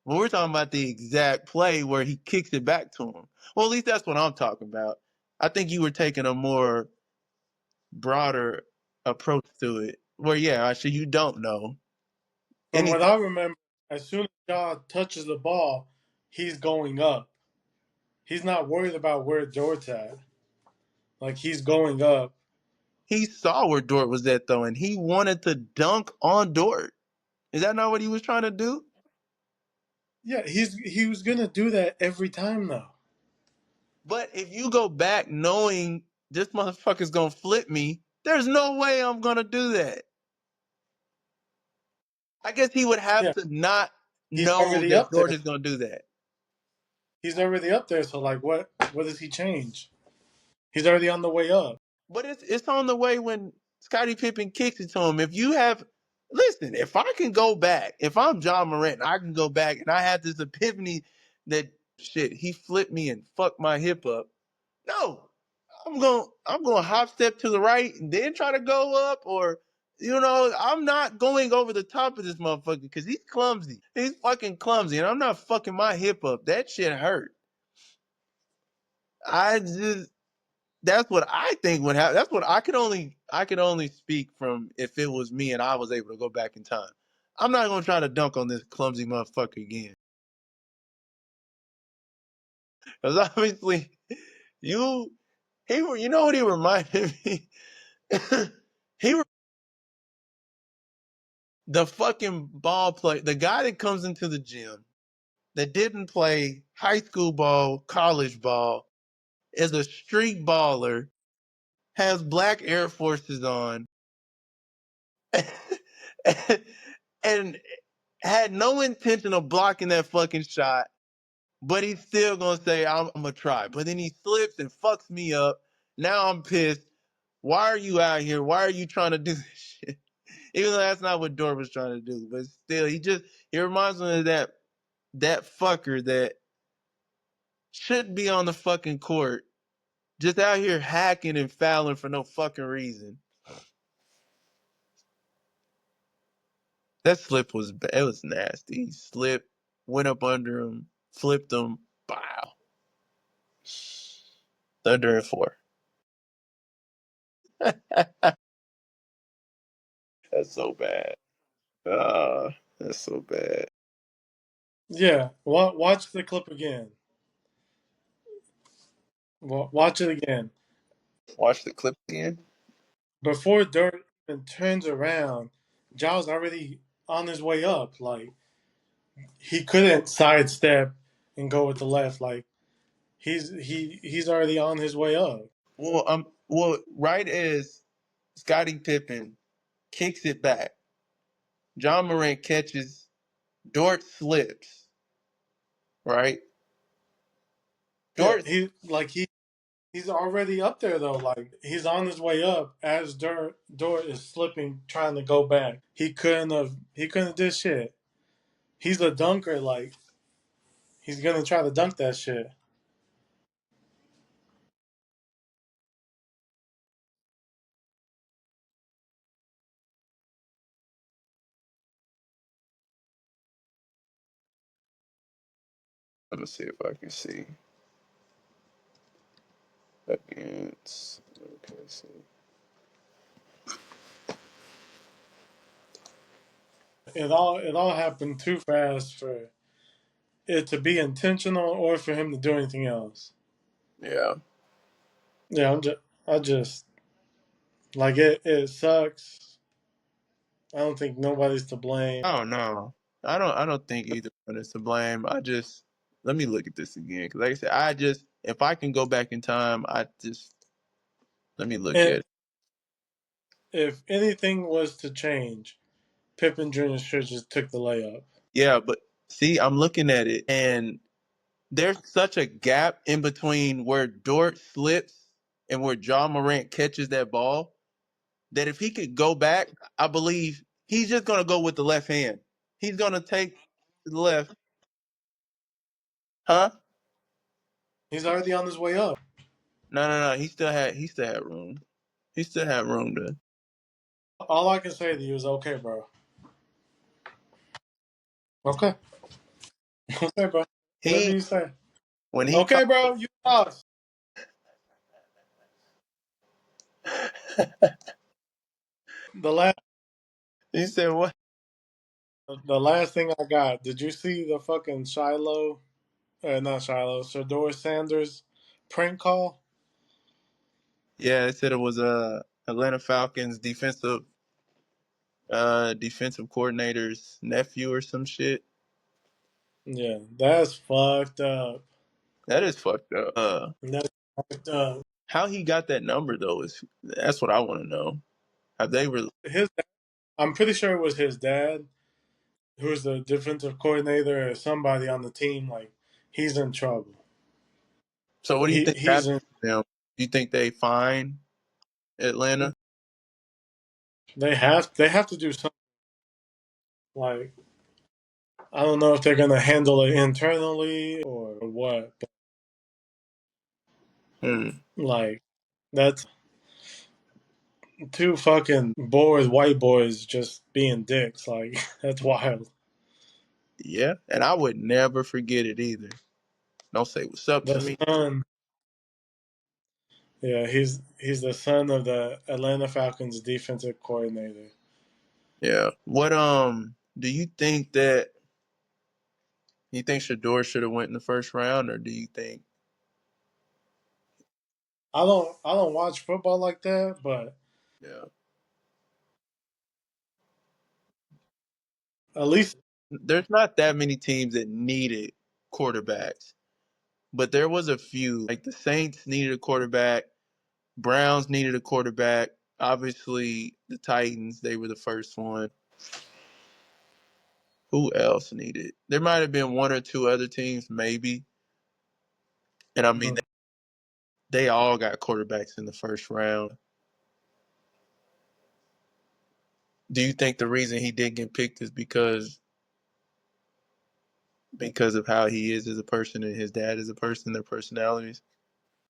Speaker 2: Well, we're talking about the exact play where he kicks it back to him. Well, at least that's what I'm talking about. I think you were taking a more broader approach to it, where yeah, actually you don't know
Speaker 1: from what
Speaker 2: anything.
Speaker 1: I remember, as soon as God touches the ball, he's going up. He's not worried about where Dort's at. Like he's going up.
Speaker 2: He saw where Dort was at though, and he wanted to dunk on Dort. Is that not what he was trying to do?
Speaker 1: Yeah, he was gonna do that every time though.
Speaker 2: But if you go back knowing this motherfucker's gonna flip me, there's no way I'm gonna do that. I guess he would have
Speaker 1: Yeah,
Speaker 2: to not
Speaker 1: he's
Speaker 2: know
Speaker 1: already
Speaker 2: that
Speaker 1: up there.
Speaker 2: Dort is gonna do that.
Speaker 1: He's already up there. So like, what does he change? He's already on the way up.
Speaker 2: But it's on the way when Scottie Pippen kicks it to him. If you have listen, if I can go back, if I'm John Morant, I can go back and I have this epiphany that shit, he flipped me and fucked my hip up. No, I'm going to hop step to the right and then try to go up, or you know, I'm not going over the top of this motherfucker because he's clumsy. He's fucking clumsy, and I'm not fucking my hip up. That shit hurt. I just that's what I think would happen. That's what I could only speak from if it was me and I was able to go back in time. I'm not gonna try to dunk on this clumsy motherfucker again. Because obviously you you know what he reminded me? he the fucking ball play, the guy that comes into the gym that didn't play high school ball, college ball, is a street baller, has black Air Forces on, and had no intention of blocking that fucking shot, but he's still gonna say, I'm gonna try. But then he slips and fucks me up. Now I'm pissed. Why are you out here? Why are you trying to do this shit? Even though that's not what Dort was trying to do. But still, he reminds me of that fucker that shouldn't be on the fucking court. Just out here hacking and fouling for no fucking reason. That slip was bad. It was nasty. He slipped, went up under him, flipped him. Bow. Thunder and four. That's so bad. That's so bad.
Speaker 1: Yeah, watch the clip again. Watch it again.
Speaker 2: Watch the clip again.
Speaker 1: Before Dirk even turns around, Giles already on his way up. Like he couldn't sidestep and go with the left. Like he's already on his way up.
Speaker 2: Right as Scottie Pippen kicks it back, John Morant catches, Dort slips, right?
Speaker 1: Yeah,
Speaker 2: Dort,
Speaker 1: he's already up there though. Like he's on his way up as Dort is slipping, trying to go back. He couldn't do shit. He's a dunker. Like he's gonna try to dunk that shit.
Speaker 2: let me see if I can see against. Okay, see.
Speaker 1: It all happened too fast for it to be intentional or for him to do anything else.
Speaker 2: Yeah.
Speaker 1: Yeah, I just like it. It sucks. I don't think nobody's to blame.
Speaker 2: I don't know. I don't think either one is to blame. Let me look at this again. Because like I said, if I can go back in time, let me look
Speaker 1: And
Speaker 2: at it.
Speaker 1: if anything was to change, Pippen Jr. should just took the layup.
Speaker 2: Yeah, but see, I'm looking at it and there's such a gap in between where Dort slips and where John Morant catches that ball that if he could go back, I believe he's just gonna go with the left hand. He's gonna take the left. Huh?
Speaker 1: He's already on his way up.
Speaker 2: No. He still had room. He still had room to
Speaker 1: All I can say to you is okay, bro. Okay, okay, bro. Whatever
Speaker 2: he
Speaker 1: you say.
Speaker 2: when he
Speaker 1: Okay,
Speaker 2: caught
Speaker 1: bro. You lost. The last,
Speaker 2: he said what?
Speaker 1: the last thing I got. Did you see the fucking Shiloh? Not Shiloh. Shador Sanders prank call.
Speaker 2: Yeah, they said it was a Atlanta Falcons defensive coordinator's nephew or some shit.
Speaker 1: Yeah, that's fucked up.
Speaker 2: That is fucked up.
Speaker 1: That's fucked up.
Speaker 2: How he got that number though is that's what I want to know. Have they really?
Speaker 1: His, I'm pretty sure it was his dad, who's the defensive coordinator or somebody on the team. Like he's in trouble.
Speaker 2: So what do you think
Speaker 1: He's
Speaker 2: happened
Speaker 1: in.
Speaker 2: to them? Do you think they fine Atlanta?
Speaker 1: They have to do something. Like I don't know if they're gonna handle it internally or what. But
Speaker 2: Hmm.
Speaker 1: like that's two fucking bored white boys just being dicks. Like that's wild.
Speaker 2: Yeah, and I would never forget it either. Don't say what's up to
Speaker 1: The
Speaker 2: me.
Speaker 1: son, yeah, he's the son of the Atlanta Falcons defensive coordinator.
Speaker 2: Yeah. What do you think that you think Shador should have went in the first round, or do you think?
Speaker 1: I don't watch football like that, but
Speaker 2: Yeah.
Speaker 1: at least
Speaker 2: There's not that many teams that needed quarterbacks, but there was a few. Like the Saints needed a quarterback, Browns needed a quarterback. Obviously, the Titans, they were the first one. Who else needed? There might have been one or two other teams, maybe. And I mean,
Speaker 1: Mhm.
Speaker 2: they all got quarterbacks in the first round. Do you think the reason he didn't get picked is because of how he is as a person and his dad as a person, their personalities?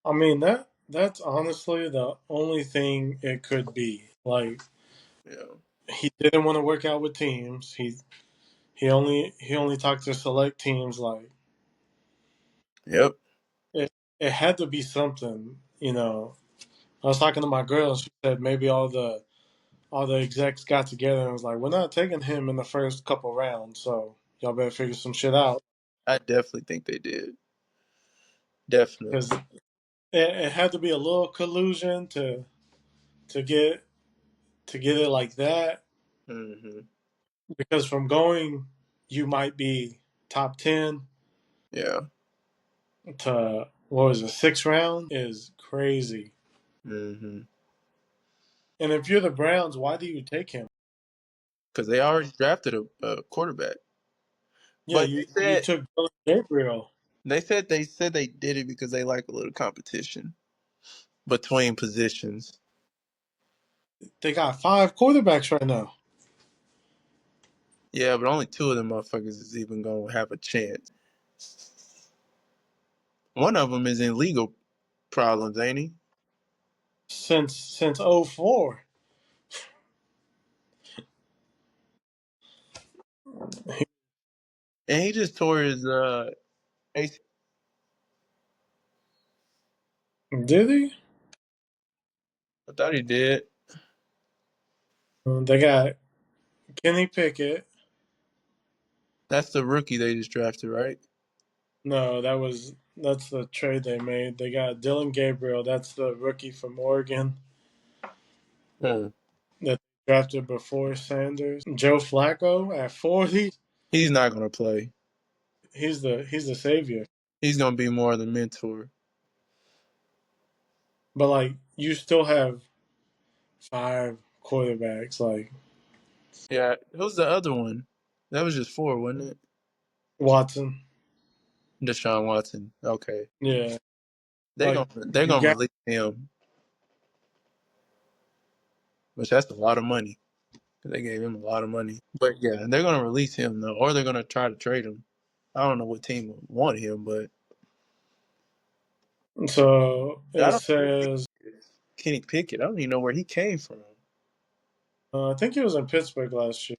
Speaker 1: I mean that's honestly the only thing it could be. Like
Speaker 2: Yeah.
Speaker 1: he didn't want to work out with teams. He only talked to select teams. Like
Speaker 2: Yep.
Speaker 1: it, it had to be something. I was talking to my girl. She said maybe all the execs got together and was like, "We're not taking him in the first couple rounds, so y'all better figure some shit out."
Speaker 2: I definitely think they did. Definitely.
Speaker 1: Because it had to be a little collusion to get to get it like that.
Speaker 2: Hmm.
Speaker 1: Because from going, you might be top 10
Speaker 2: Yeah.
Speaker 1: to what was it, sixth round is crazy.
Speaker 2: Hmm.
Speaker 1: And if you're the Browns, why do you take him?
Speaker 2: Because they already drafted a quarterback.
Speaker 1: Yeah,
Speaker 2: But
Speaker 1: you took Dylan Gabriel.
Speaker 2: they said they did it because they like a little competition between positions.
Speaker 1: They got five quarterbacks right now.
Speaker 2: Yeah, but only two of them motherfuckers is even gonna have a chance. One of them is in legal problems, ain't he?
Speaker 1: Since '04.
Speaker 2: And he just tore his AC.
Speaker 1: Did he?
Speaker 2: I thought he did.
Speaker 1: They got Kenny Pickett.
Speaker 2: That's the rookie they just drafted, right?
Speaker 1: No, that's the trade they made. They got Dylan Gabriel. That's the rookie from Oregon
Speaker 2: Hmm.
Speaker 1: that they drafted before Sanders. Joe Flacco at 40.
Speaker 2: He's not gonna play.
Speaker 1: He's the savior.
Speaker 2: He's gonna be more of the mentor.
Speaker 1: But like you still have five quarterbacks like
Speaker 2: Yeah. Who's the other one? That was just four, wasn't it?
Speaker 1: Watson.
Speaker 2: Deshaun Watson. Okay.
Speaker 1: Yeah,
Speaker 2: They're
Speaker 1: like
Speaker 2: gonna they're
Speaker 1: you
Speaker 2: gonna
Speaker 1: got.
Speaker 2: release him, which that's a lot of money. They gave him a lot of money. But yeah, they're gonna release him though, or they're gonna try to trade him. I don't know what team would want him, but
Speaker 1: So
Speaker 2: I
Speaker 1: it
Speaker 2: don't know who
Speaker 1: says
Speaker 2: Kenny Pickett. I don't even know where he came from.
Speaker 1: I think he was in Pittsburgh last year.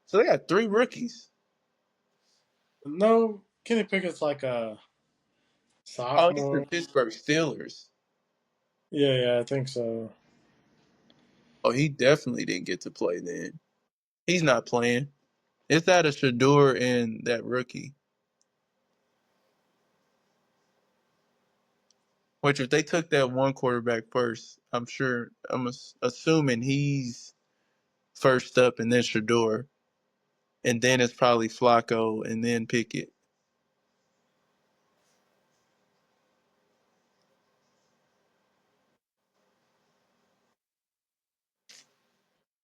Speaker 2: So they got three rookies.
Speaker 1: No, Kenny Pickett's like a
Speaker 2: Oh, he's the
Speaker 1: sophomore.
Speaker 2: Pittsburgh Steelers.
Speaker 1: Yeah, I think so.
Speaker 2: Oh, he definitely didn't get to play then. He's not playing. It's that a Shador and that rookie. Which if they took that one quarterback first, assuming he's first up and then Shador, and then it's probably Flacco and then Pickett.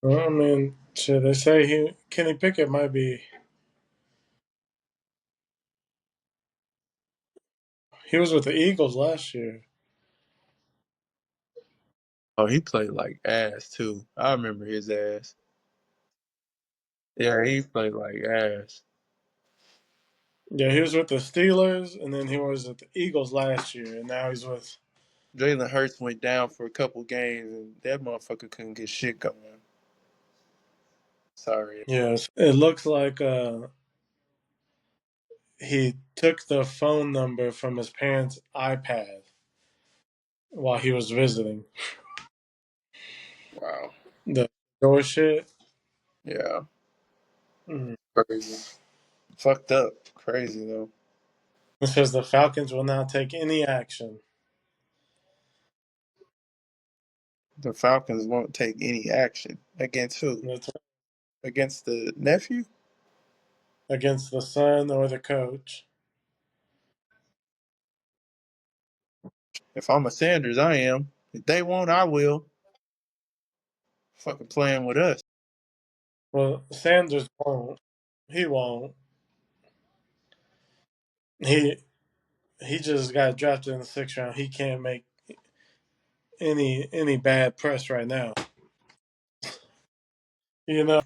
Speaker 1: Well, I mean, shit, they say Kenny Pickett might be. He was with the Eagles last year.
Speaker 2: Oh, he played like ass too. I remember his ass. Yeah, he played like ass.
Speaker 1: Yeah, he was with the Steelers, and then he was with the Eagles last year, and now he's with.
Speaker 2: Jalen Hurts went down for a couple games, and that motherfucker couldn't get shit going. Sorry.
Speaker 1: Yes, it looks like he took the phone number from his parents' iPad while he was visiting.
Speaker 2: Wow.
Speaker 1: The door shit.
Speaker 2: Yeah.
Speaker 1: Mhm.
Speaker 2: Crazy. Fucked up. Crazy though.
Speaker 1: It says the Falcons will not take any action.
Speaker 2: The Falcons won't take any action against who?
Speaker 1: That's
Speaker 2: Against the nephew?
Speaker 1: against the son or the coach.
Speaker 2: If I'm a Sanders, I am. If they won't, I will. Fucking playing with us.
Speaker 1: Well, Sanders won't. He won't. He he just got drafted in the 6th round. He can't make any bad press right now. You know.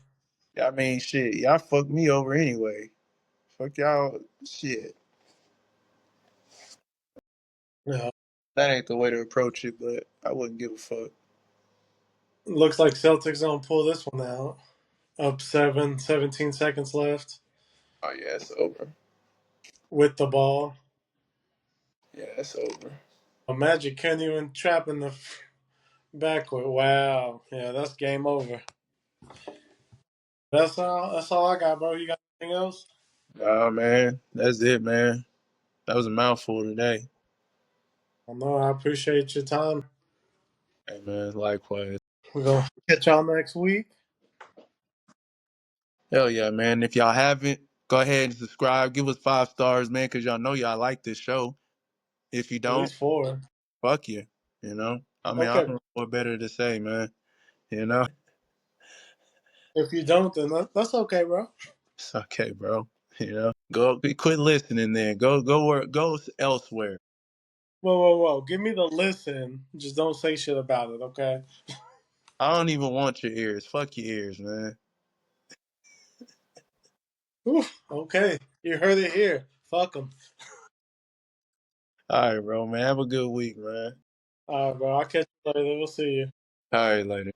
Speaker 2: I mean, shit, y'all fucked me over anyway. Fuck y'all, shit.
Speaker 1: Yeah.
Speaker 2: That ain't the way to approach it, but I wouldn't give a fuck.
Speaker 1: Looks like Celtics don't pull this one out. Up 17 seconds left
Speaker 2: Oh yeah, it's over.
Speaker 1: with the ball.
Speaker 2: Yeah, it's over.
Speaker 1: Magic can't even trap in the backcourt. Wow. Yeah, that's game over. That's all. That's all I got, bro. You got anything else?
Speaker 2: Nah, man, that's it, man. That was a mouthful today.
Speaker 1: I know. I appreciate your time.
Speaker 2: Hey, man, likewise.
Speaker 1: We're gonna catch y'all next week.
Speaker 2: Hell yeah, man. If y'all haven't, go ahead and subscribe. Give us 5 stars, man, because y'all know y'all like this show. If you
Speaker 1: At
Speaker 2: don't,
Speaker 1: least 4.
Speaker 2: fuck you. You know? I mean, I don't
Speaker 1: Okay.
Speaker 2: know what better to say, man. You know?
Speaker 1: If you don't, then that's okay, bro.
Speaker 2: It's okay, bro. You know? Go quit listening then. Go elsewhere.
Speaker 1: Whoa. Give me the listen. Just don't say shit about it, okay?
Speaker 2: I don't even want your ears. Fuck your ears, man.
Speaker 1: Oof, okay. You heard it here. Fuck them.
Speaker 2: All right, bro, man. Have a good week, man.
Speaker 1: All right, bro. I'll catch you later. We'll see you.
Speaker 2: All right, later.